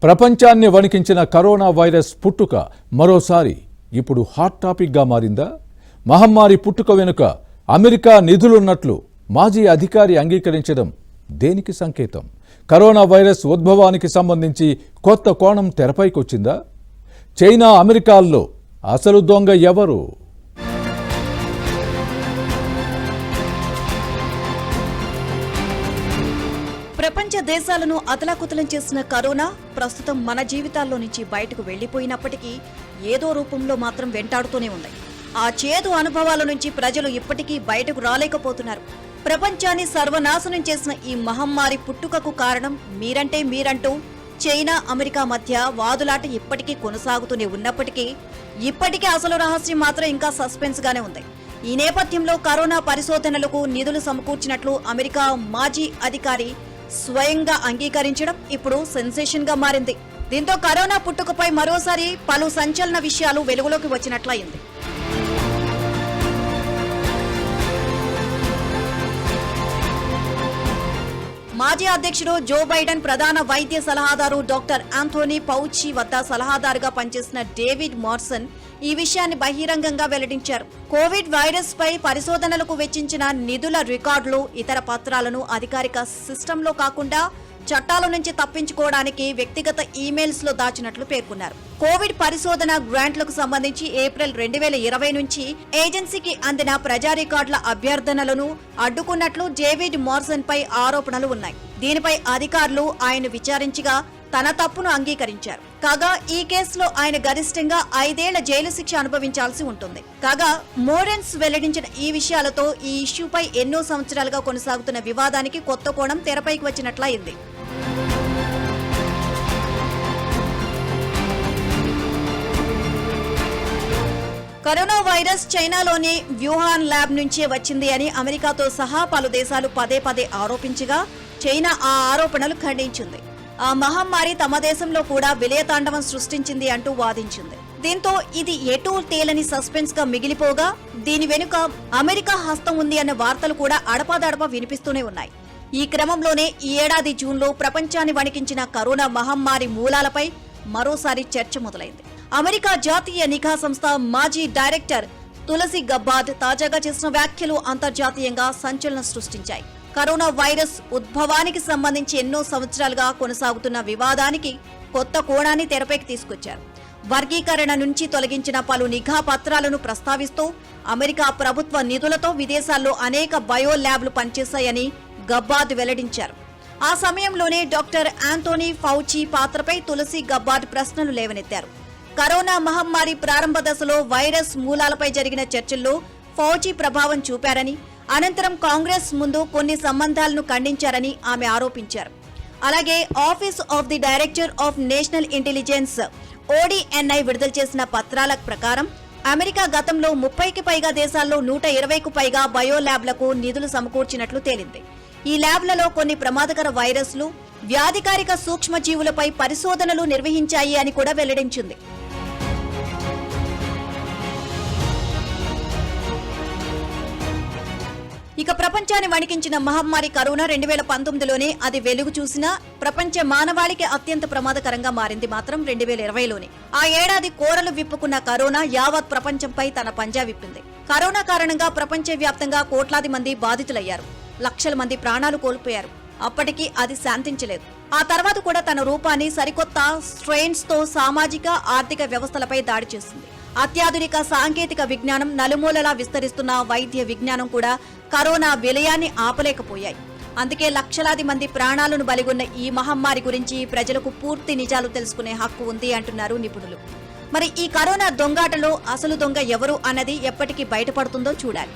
ప్రపంచాన్ని వణికించిన corona virus పుట్టుక మరోసారి ఇప్పుడు హాట్ టాపిక్గా మారిందా? మహమ్మారి పుట్టుక వెనుక అమెరికా నిధులున్నట్లు మాజీ అధికారి అంగీకరించడం దేనికి సంకేతం? కరోనా వైరస్ ఉద్భవానికి సంబంధించి కొత్త కోణం తెరపైకొచ్చిందా? చైనా అమెరికాల్లో అసలు దొంగ ఎవరు? ప్రపంచ దేశాలను అతలాకుతలం చేసిన కరోనా ప్రస్తుతం మన జీవితాల్లో నుంచి బయటకు వెళ్లిపోయినప్పటికీ ఏదో రూపంలో మాత్రం వెంటాడుతూనే ఉంది. ఆ చేదు అనుభవాల నుంచి ప్రజలు ఇప్పటికీ బయటకు రాలేకపోతున్నారు. ప్రపంచాన్ని సర్వనాశనం చేసిన ఈ మహమ్మారి పుట్టుకకు కారణం మీరంటే మీరంటూ చైనా అమెరికా మధ్య వాదులాట ఇప్పటికీ కొనసాగుతూనే ఉన్నప్పటికీ ఇప్పటికీ అసలు రహస్యం మాత్రం ఇంకా సస్పెన్స్ గానే ఉంది. ఈ నేపథ్యంలో కరోనా పరిశోధనలకు నిధులు సమకూర్చినట్లు అమెరికా మాజీ అధికారి స్వయంగా అంగీకరించడం ఇప్పుడు సెన్సేషన్ గా మారింది. దీంతో కరోనా పుట్టుకపై మరోసారి పలు సంచలన విషయాలు వెలుగులోకి వచ్చినట్లయింది. మాజీ అధ్యక్షుడు జో బైడెన్ ప్రధాన వైద్య సలహాదారు డాక్టర్ ఆంథోనీ ఫౌచి వద్ద సలహాదారుగా పనిచేసిన డేవిడ్ మార్సన్ ఈ విషయాన్ని బహిరంగంగా వెల్లడించారు. కోవిడ్ వైరస్ పై పరిశోధనలకు వెచ్చించిన నిధుల రికార్డులు, ఇతర పత్రాలను అధికారిక సిస్టంలో కాకుండా చట్టాల నుంచి తప్పించుకోవడానికి వ్యక్తిగత ఈమెయిల్స్ లో దాచినట్లు పేర్కొన్నారు. కోవిడ్ పరిశోధన గ్రాంట్లకు సంబంధించి ఏప్రిల్ 2020 నుంచి ఏజెన్సీకి అందిన ప్రజా రికార్డుల అభ్యర్థనలను అడ్డుకున్నట్లు డేవిడ్ మార్సన్ పై ఆరోపణలు ఉన్నాయి. దీనిపై అధికారులు ఆయన విచారించగా తన తప్పును అంగీకరించారు. కాగా ఈ కేసులో ఆయన గరిష్టంగా 5 ఏళ్ల జైలు శిక్ష అనుభవించాల్సి ఉంటుంది. కాగా మోరెన్స్ వెల్లడించిన ఈ విషయాలతో ఈ ఇష్యూపై ఎన్నో సంవత్సరాలుగా కొనసాగుతున్న వివాదానికి కొత్త కోణం తెరపైకి వచ్చినట్లయింది. కరోనా వైరస్ చైనాలోని వ్యూహాన్ ల్యాబ్ నుంచే వచ్చింది అని అమెరికాతో సహా పలు దేశాలు పదే పదే ఆరోపించగా చైనా ఆ ఆరోపణలు ఖండించింది. ఆ మహమ్మారి తమ దేశంలో కూడా విలయతాండవం సృష్టించింది అంటూ వాదించింది. దీంతో ఇది ఎటూ తేలని సస్పెన్స్ గా మిగిలిపోగా దీని వెనుక అమెరికా హస్తం ఉంది అన్న వార్తలు కూడా అడపాదడపా వినిపిస్తూనే ఉన్నాయి. ఈ క్రమంలోనే ఈ ఏడాది జూన్లో ప్రపంచాన్ని వణికించిన కరోనా మహమ్మారి మూలాలపై మరోసారి చర్చ మొదలైంది. అమెరికా జాతీయ నిఘా సంస్థ మాజీ డైరెక్టర్ తులసి గబ్బార్డ్ తాజాగా చేసిన వ్యాఖ్యలు అంతర్జాతీయంగా సంచలనం సృష్టించాయి. కరోనా వైరస్ ఉద్భవానికి సంబంధించి ఎన్నో సంవత్సరాలుగా కొనసాగుతున్న వివాదానికి కొత్త కోణాన్ని తెరపైకి తీసుకొచ్చారు. వర్గీకరణ నుంచి తొలగించిన పలు నిఘా పత్రాలను ప్రస్తావిస్తూ అమెరికా ప్రభుత్వ నిధులతో విదేశాల్లో అనేక బయో ల్యాబ్లు పనిచేశాయని గబ్బార్డ్ వెల్లడించారు. ఆ సమయంలోనే డాక్టర్ ఆంథోనీ ఫౌచి పాత్రపై తులసి గబ్బార్డ్ ప్రశ్నలు లేవనెత్తారు. కరోనా మహమ్మారి ప్రారంభ దశలో వైరస్ మూలాలపై జరిగిన చర్చల్లో ఫౌచి ప్రభావం చూపారని, అనంతరం కాంగ్రెస్ ముందు కొన్ని సంబంధాలను ఖండించారని ఆమె ఆరోపించారు. అలాగే office of the director of national intelligence ODNI విడుదల చేసిన పత్రాల ప్రకారం అమెరికా గతంలో 30కి పైగా దేశాల్లో 120కు పైగా బయో ల్యాబ్లకు నిధులు సమకూర్చినట్లు తేలింది. ఈ ల్యాబ్లలో కొన్ని ప్రమాదకర వైరస్లు, వ్యాధికారిక సూక్ష్మజీవులపై పరిశోధనలు నిర్వహించాయి అని కూడా వెల్లడించింది. ఇక ప్రపంచాన్ని వణికించిన మహమ్మారి కరోనా 2019లోనే అది వెలుగు చూసినా ప్రపంచ మానవాళికి అత్యంత ప్రమాదకరంగా మారింది మాత్రం 2020లోనే. ఆ ఏడాది కోరలు విప్పుకున్న కరోనా యావత్ ప్రపంచంపై తన పంజా విప్పింది. కరోనా కారణంగా ప్రపంచవ్యాప్తంగా కోట్లాది మంది బాధితులయ్యారు. లక్షల మంది ప్రాణాలు కోల్పోయారు. అప్పటికీ అది శాంతించలేదు. ఆ తర్వాత కూడా తన రూపాన్ని సరికొత్త స్ట్రెయిన్స్ తో సామాజిక, ఆర్థిక వ్యవస్థలపై దాడి చేసింది. అత్యాధునిక సాంకేతిక విజ్ఞానం, నలుమూలలా విస్తరిస్తున్న వైద్య విజ్ఞానం కూడా కరోనా విలయాన్ని ఆపలేకపోయాయి. అందుకే లక్షలాది మంది ప్రాణాలను బలిగొన్న ఈ మహమ్మారి గురించి ప్రజలకు పూర్తి నిజాలు తెలుసుకునే హక్కు ఉంది అంటున్నారు నిపుణులు. మరి ఈ కరోనా దొంగాటలో అసలు దొంగ ఎవరు అన్నది ఎప్పటికీ బయటపడుతుందో చూడాలి.